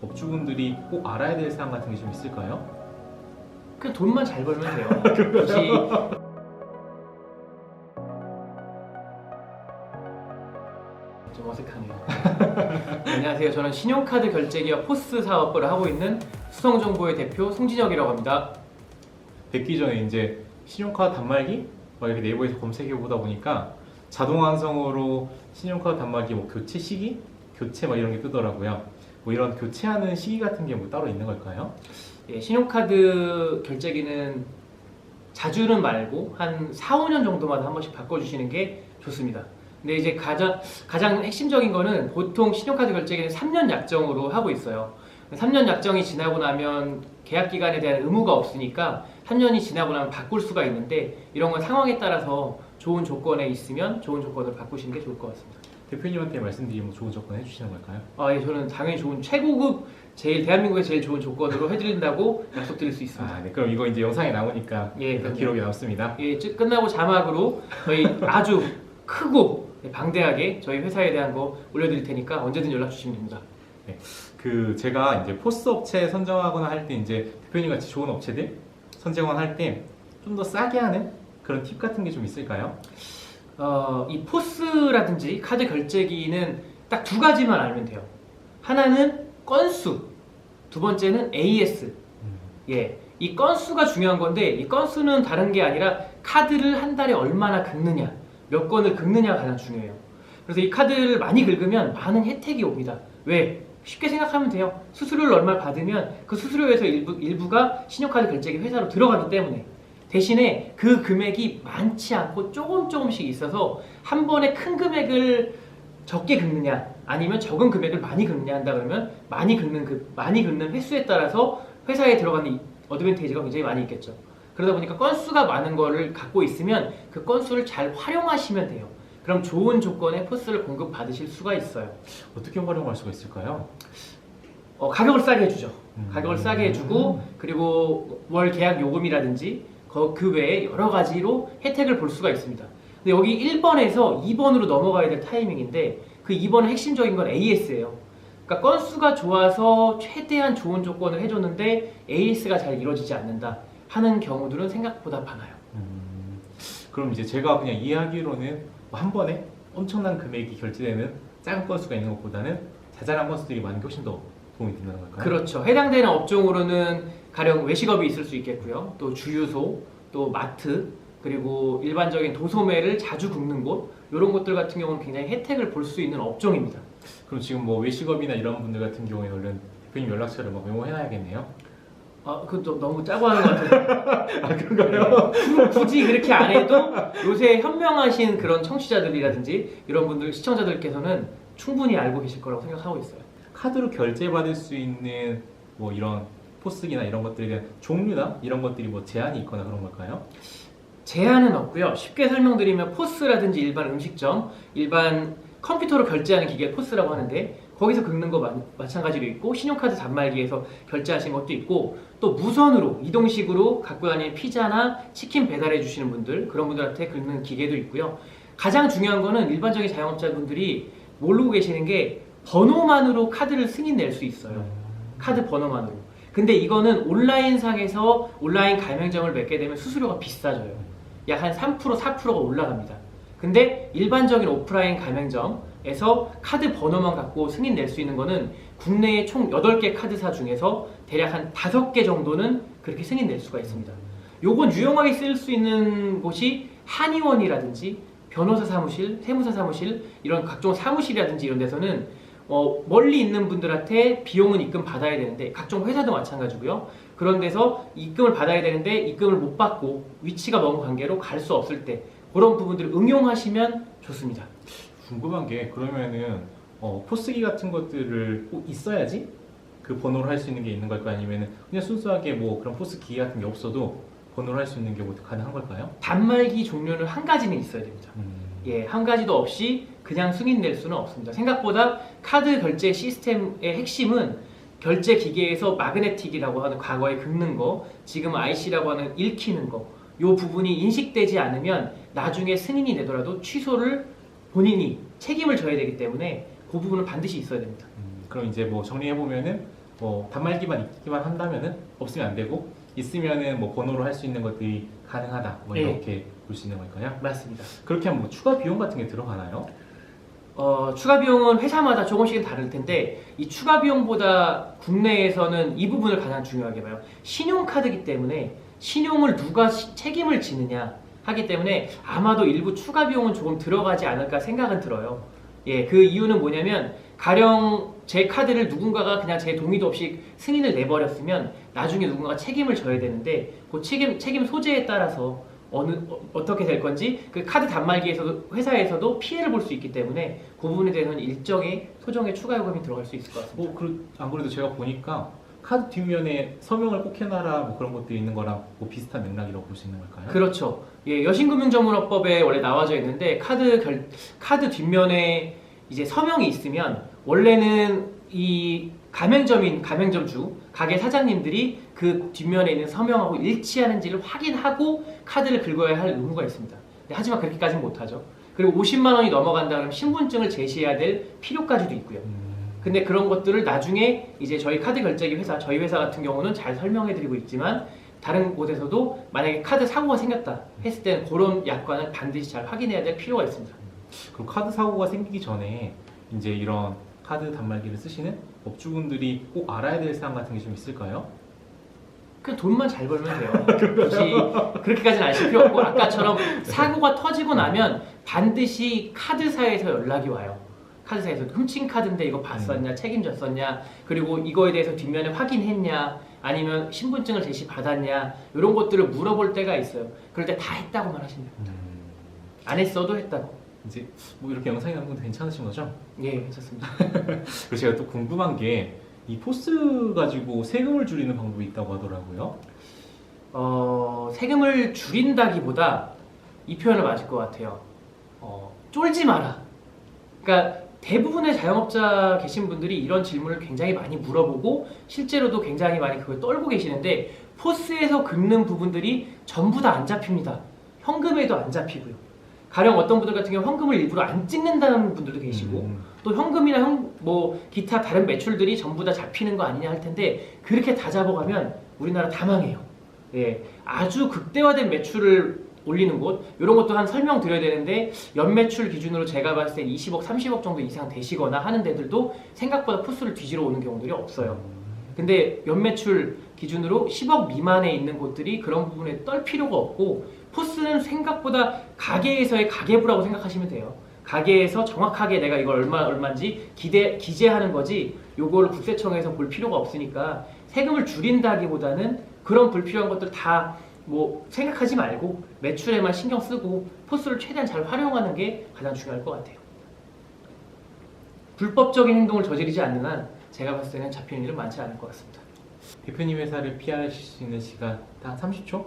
업주분들이 꼭 알아야 될 사항 같은 게 좀 있을까요? 그냥 돈만 잘 벌면 돼요. 굳이 좀 어색하네요. 안녕하세요. 저는 신용카드 결제기와 포스 사업을 하고 있는 수성정보의 대표 송진혁이라고 합니다. 뵙기 전에 이제 신용카드 단말기 막 이렇게 네이버에서 검색해 보다 보니까 자동 완성으로 신용카드 단말기 뭐 교체 시기, 교체 막 이런 게 뜨더라고요. 뭐 이런 교체하는 시기 같은 게 뭐 따로 있는 걸까요? 예, 신용카드 결제기는 자주는 말고 한 4, 5년 정도마다 한 번씩 바꿔주시는 게 좋습니다. 근데 이제 가장 핵심적인 거는 보통 신용카드 결제기는 3년 약정으로 하고 있어요. 3년 약정이 지나고 나면 계약 기간에 대한 의무가 없으니까 3년이 지나고 나면 바꿀 수가 있는데 이런 건 상황에 따라서 좋은 조건에 있으면 좋은 조건을 바꾸시는 게 좋을 것 같습니다. 대표님한테 말씀드리면 좋은 조건 해주시는 걸까요? 예, 저는 당연히 좋은 최고급 대한민국의 제일 좋은 조건으로 해드린다고 약속드릴 수 있습니다. 네. 그럼 이거 이제 영상에 나오니까 예, 기록에 남습니다. 예, 끝나고 자막으로 저희 아주 크고 방대하게 저희 회사에 대한 거 올려드릴 테니까 언제든 연락 주시면 됩니다. 제가 이제 포스 업체 선정하거나 할 때 이제 대표님 같이 좋은 업체들 선정을 할 때 좀 더 싸게 하는 그런 팁 같은 게 좀 있을까요? 이 포스라든지 카드 결제기는 딱 두 가지만 알면 돼요. 하나는 건수, 두 번째는 AS. 예, 이 건수가 중요한 건데 이 건수는 다른 게 아니라 카드를 한 달에 얼마나 긁느냐, 몇 건을 긁느냐가 가장 중요해요. 그래서 이 카드를 많이 긁으면 많은 혜택이 옵니다. 왜? 쉽게 생각하면 돼요. 수수료를 얼마 받으면 그 수수료에서 일부가 신용카드 결제기 회사로 들어가기 때문에 대신에 그 금액이 많지 않고 조금씩 있어서 한 번에 큰 금액을 적게 긁느냐 아니면 적은 금액을 많이 긁느냐 한다 그러면 많이 긁는 횟수에 따라서 회사에 들어가는 이 어드밴티지가 굉장히 많이 있겠죠. 그러다 보니까 건수가 많은 거를 갖고 있으면 그 건수를 잘 활용하시면 돼요. 그럼 좋은 조건의 포스를 공급받으실 수가 있어요. 어떻게 활용할 수가 있을까요? 가격을 싸게 해주죠. 가격을 싸게 해주고 그리고 월 계약 요금이라든지 그 외에 여러 가지로 혜택을 볼 수가 있습니다. 근데 여기 1번에서 2번으로 넘어가야 될 타이밍인데 그 2번의 핵심적인 건 AS예요. 그러니까 건수가 좋아서 최대한 좋은 조건을 해줬는데 AS가 잘 이루어지지 않는다 하는 경우들은 생각보다 많아요. 그럼 이제 제가 그냥 이해하기로는 한 번에 엄청난 금액이 결제되는 작은 건수가 있는 것보다는 자잘한 건수들이 많은 게 훨씬 더 도움이 된다는 걸까요? 그렇죠. 해당되는 업종으로는 가령 외식업이 있을 수 있겠고요. 또 주유소, 또 마트, 그리고 일반적인 도소매를 자주 긁는 곳 이런 것들 같은 경우는 굉장히 혜택을 볼 수 있는 업종입니다. 그럼 지금 뭐 외식업이나 이런 분들 같은 경우에 얼른 대표님 연락처를 막 메모해놔야겠네요. 그것도 너무 짜고 하는 것 같아요. 그런가요? 굳이 그렇게 안 해도 요새 현명하신 그런 청취자들이라든지 이런 분들, 시청자들께서는 충분히 알고 계실 거라고 생각하고 있어요. 카드로 결제받을 수 있는 뭐 이런 포스기나 이런 것들에 대한 종류나 이런 것들이 뭐 제한이 있거나 그런 걸까요? 제한은 없고요. 쉽게 설명드리면 포스라든지 일반 음식점, 일반 컴퓨터로 결제하는 기계 포스라고 하는데 거기서 긁는 거 마찬가지로 있고 신용카드 단말기에서 결제하신 것도 있고 또 무선으로 이동식으로 갖고 다니는 피자나 치킨 배달해 주시는 분들 그런 분들한테 긁는 기계도 있고요. 가장 중요한 거는 일반적인 자영업자분들이 모르고 계시는 게 번호만으로 카드를 승인 낼 수 있어요. 카드 번호만으로. 근데 이거는 온라인상에서 온라인 가맹점을 맺게 되면 수수료가 비싸져요. 약 한 3%, 4%가 올라갑니다. 근데 일반적인 오프라인 가맹점에서 카드 번호만 갖고 승인 낼 수 있는 거는 국내에 총 8개 카드사 중에서 대략 한 5개 정도는 그렇게 승인 낼 수가 있습니다. 요건 유용하게 쓸 수 있는 곳이 한의원이라든지 변호사 사무실, 세무사 사무실 이런 각종 사무실이라든지 이런 데서는 멀리 있는 분들한테 비용은 입금 받아야 되는데 각종 회사도 마찬가지고요. 그런 데서 입금을 받아야 되는데 입금을 못 받고 위치가 먼 관계로 갈 수 없을 때 그런 부분들을 응용하시면 좋습니다. 궁금한 게 그러면은 포스기 같은 것들을 꼭 있어야지 그 번호를 할 수 있는 게 있는 걸까요? 아니면은 그냥 순수하게 뭐 그런 포스 기계 같은 게 없어도 번호를 할 수 있는 게 뭐 가능한 걸까요? 단말기 종류는 한 가지는 있어야 됩니다. 예, 한 가지도 없이 그냥 승인 낼 수는 없습니다. 생각보다 카드 결제 시스템의 핵심은 결제 기계에서 마그네틱이라고 하는 과거에 긁는 거, 지금 IC라고 하는 읽히는 거, 요 부분이 인식되지 않으면 나중에 승인이 되더라도 취소를 본인이 책임을 져야 되기 때문에 그 부분은 반드시 있어야 됩니다. 그럼 이제 뭐 정리해 보면은 뭐 단말기만 있기만 한다면은 없으면 안 되고 있으면은 뭐 번호로 할 수 있는 것들이 가능하다. 뭐 네. 이렇게 볼 수 있는 걸까요? 맞습니다. 그렇게 하면 뭐 추가 비용 같은 게 들어가나요? 추가 비용은 회사마다 조금씩은 다를 텐데 이 추가 비용보다 국내에서는 이 부분을 가장 중요하게 봐요. 신용카드이기 때문에 신용을 누가 책임을 지느냐 하기 때문에 아마도 일부 추가 비용은 조금 들어가지 않을까 생각은 들어요. 예, 그 이유는 뭐냐면 가령 제 카드를 누군가가 그냥 제 동의도 없이 승인을 내버렸으면 나중에 누군가가 책임을 져야 되는데 그 책임 소재에 따라서 어떻게 될 건지 그 카드 단말기에서도 회사에서도 피해를 볼 수 있기 때문에 그 부분에 대해서는 일정의 소정의 추가 요금이 들어갈 수 있을 것 같습니다. 안 그래도 제가 보니까 카드 뒷면에 서명을 꼭 해놔라 뭐 그런 것들이 있는 거랑 뭐 비슷한 맥락이라고 볼 수 있는 걸까요? 그렇죠. 예, 여신금융전문업법에 원래 나와져 있는데 카드 뒷면에 이제 서명이 있으면 원래는 이 가맹점주, 가게 사장님들이 그 뒷면에 있는 서명하고 일치하는지를 확인하고 카드를 긁어야 할 의무가 있습니다. 하지만 그렇게까지는 못하죠. 그리고 50만 원이 넘어간다 그러면 신분증을 제시해야 될 필요까지도 있고요. 근데 그런 것들을 나중에 이제 저희 카드 결제기 회사, 저희 회사 같은 경우는 잘 설명해드리고 있지만 다른 곳에서도 만약에 카드 사고가 생겼다 했을 때는 그런 약관을 반드시 잘 확인해야 될 필요가 있습니다. 그럼 카드 사고가 생기기 전에 이제 이런 카드 단말기를 쓰시는 업주분들이 꼭 알아야 될 사항 같은 게 좀 있을까요? 그냥 돈만 잘 벌면 돼요. 굳이 그렇게까지는 아실 필요 없고 아까처럼 사고가 터지고 나면 반드시 카드사에서 연락이 와요. 카드사에서 훔친 카드인데 이거 봤었냐, 책임졌었냐, 그리고 이거에 대해서 뒷면에 확인했냐, 아니면 신분증을 제시 받았냐 이런 것들을 물어볼 때가 있어요. 그럴 때 다 했다고만 하시면 됩니다. 안 했어도 했다고. 이제 뭐 이렇게 영상이 나온 건 괜찮으신 거죠? 예, 괜찮습니다. 그리고 제가 또 궁금한 게 이 포스 가지고 세금을 줄이는 방법이 있다고 하더라고요. 세금을 줄인다기보다 이 표현을 맞을 것 같아요. 쫄지 마라. 그러니까 대부분의 자영업자 계신 분들이 이런 질문을 굉장히 많이 물어보고 실제로도 굉장히 많이 그걸 떨고 계시는데 포스에서 긁는 부분들이 전부 다 안 잡힙니다. 현금에도 안 잡히고요. 가령 어떤 분들 같은 경우 현금을 일부러 안 찍는다는 분들도 계시고 또 현금이나 뭐 기타 다른 매출들이 전부 다 잡히는 거 아니냐 할 텐데 그렇게 다 잡아가면 우리나라 다 망해요. 예, 아주 극대화된 매출을 올리는 곳 이런 것도 한 설명드려야 되는데 연매출 기준으로 제가 봤을 때 20억, 30억 정도 이상 되시거나 하는 데들도 생각보다 포스를 뒤지러 오는 경우들이 없어요. 근데 연매출 기준으로 10억 미만에 있는 곳들이 그런 부분에 떨 필요가 없고 포스는 생각보다 가게에서의 가계부라고 생각하시면 돼요. 가게에서 정확하게 내가 이걸 얼마인지 기재하는 거지 요거를 국세청에서 볼 필요가 없으니까 세금을 줄인다기보다는 그런 불필요한 것들 다 뭐 생각하지 말고 매출에만 신경 쓰고 포스를 최대한 잘 활용하는 게 가장 중요할 것 같아요. 불법적인 행동을 저지르지 않는 한 제가 봤을 때는 잡히는 일은 많지 않을 것 같습니다. 대표님 회사를 피하실 수 있는 시간 한 30초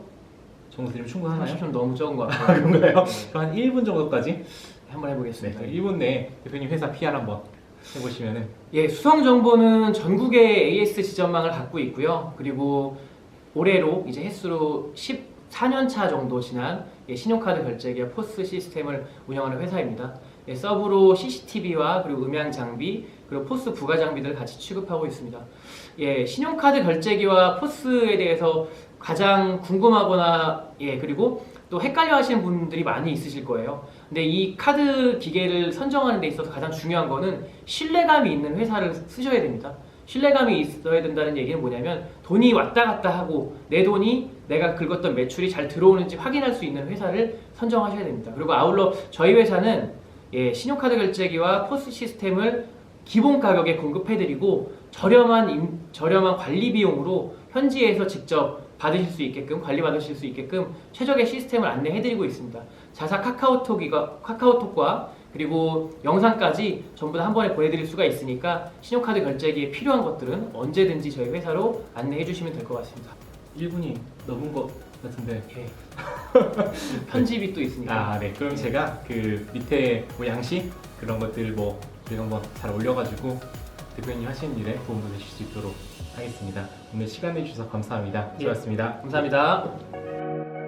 정도 되면 충분하나요? 30초는 너무 적은 것 같아요. 그런가요? 네. 한 1분 정도까지? 네, 한번 해보겠습니다. 1분 내에 대표님 회사 PR 한번 해보시면은. 예, 수성정보는 전국의 AS 지점망을 갖고 있고요. 그리고 올해로 이제 횟수로 14년 차 정도 지난 신용카드 결제기와 포스 시스템을 운영하는 회사입니다. 서브로 CCTV와 그리고 음향 장비 그리고 포스 부가 장비들을 같이 취급하고 있습니다. 신용카드 결제기와 포스에 대해서 가장 궁금하거나 그리고 또 헷갈려 하시는 분들이 많이 있으실 거예요. 근데 이 카드 기계를 선정하는 데 있어서 가장 중요한 거는 신뢰감이 있는 회사를 쓰셔야 됩니다. 신뢰감이 있어야 된다는 얘기는 뭐냐면 돈이 왔다 갔다 하고 내 돈이 내가 긁었던 매출이 잘 들어오는지 확인할 수 있는 회사를 선정하셔야 됩니다. 그리고 아울러 저희 회사는 신용카드 결제기와 포스 시스템을 기본 가격에 공급해드리고 저렴한 관리 비용으로 현지에서 직접 받으실 수 있게끔 관리받으실 수 있게끔 최적의 시스템을 안내해드리고 있습니다. 자사 카카오톡과 그리고 영상까지 전부 다 한 번에 보내드릴 수가 있으니까 신용카드 결제기에 필요한 것들은 언제든지 저희 회사로 안내해 주시면 될 것 같습니다. 1분이 넘은 것 같은데. 편집이 또 있으니까. 네. 그럼 제가 그 밑에 뭐 양식 그런 것들 뭐 저희가 한번 잘 올려가지고 대표님 하시는 일에 도움도 되실 수 있도록 하겠습니다. 오늘 시간 내주셔서 감사합니다. 수고하셨습니다. 감사합니다.